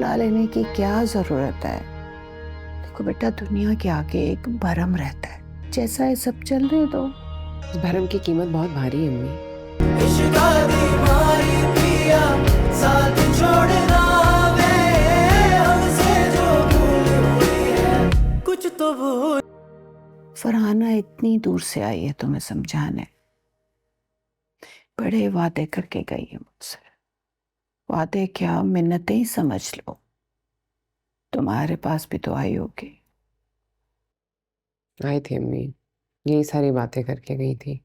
बुला लेने की क्या जरूरत है? देखो बेटा, दुनिया के आगे एक भरम रहता है, जैसा है सब चलने दो। इस भरम की कीमत बहुत भारी है अम्मी। कुछ तो भूल। फरहाना इतनी दूर से आई है तुम्हें समझाने, बड़े वादे करके गई है मुझसे। वादे क्या, मिन्नतें ही समझ लो। तुम्हारे पास भी तो आई होगी। आई थी अम्मी, यही सारी बातें करके गई थी।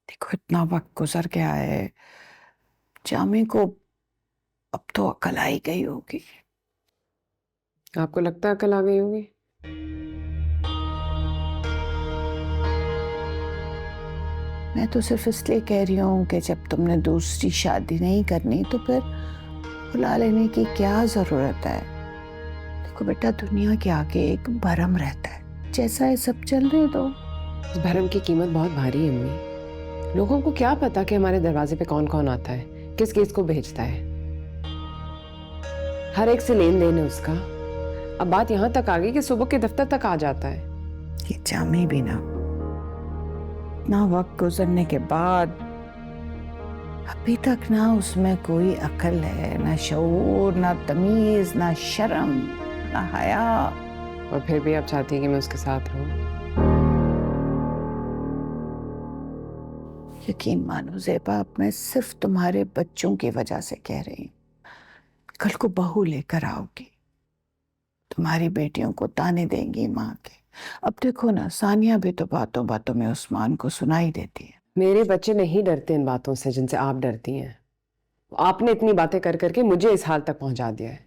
देखो इतना वक्त गुजर गया है, जामी को अब तो अकल आई गई होगी। आपको लगता है कल आ गई होगी? मैं तो सिर्फ इसलिए कह रही हूँ कि जब तुमने दूसरी शादी नहीं करनी तो फिर बुला लेने की क्या जरूरत है? देखो बेटा, दुनिया के आगे एक भरम रहता है, जैसा है सब चलने दो। इस भरम की कीमत बहुत भारी है अम्मी। लोगों को क्या पता कि हमारे दरवाजे पे कौन कौन आता है, किस केस को भेजता है। हर एक से लेन देन है उसका। अब बात यहाँ तक आ गई कि सुबह के दफ्तर तक आ जाता है। ये जामी भी ना, इतना वक्त गुजरने के बाद अभी तक ना उसमें कोई अकल है, ना शऊर, ना तमीज, ना शर्म, ना हया। और फिर भी आप चाहती हैं कि मैं उसके साथ रहूं? यकीन मानो ज़ेबा, अब मैं सिर्फ तुम्हारे बच्चों की वजह से कह रही हूँ। कल को बहू लेकर आओगी, तुम्हारी बेटियों को ताने देंगी माँ के। अब देखो ना, सानिया भी तो बातों बातों में उस्मान को सुनाई देती है। मेरे बच्चे नहीं डरते इन बातों से जिनसे आप डरती हैं। आपने इतनी बातें कर करके मुझे इस हाल तक पहुंचा दिया है।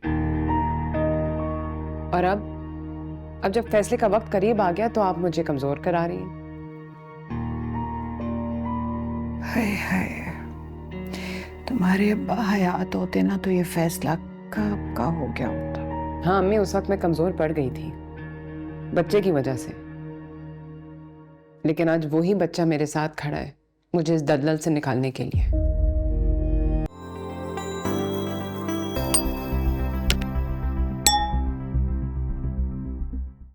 और अब जब फैसले का वक्त करीब आ गया तो आप मुझे कमजोर करा रही हैं। हाय हाय, तुम्हारे अब्बा हयात होते ना तो ये फैसला कब का हो गया होता। हाँ अम्मी, उस वक्त मैं कमजोर पड़ गई थी बच्चे की वजह से। लेकिन आज वही बच्चा मेरे साथ खड़ा है मुझे इस दलदल से निकालने के लिए।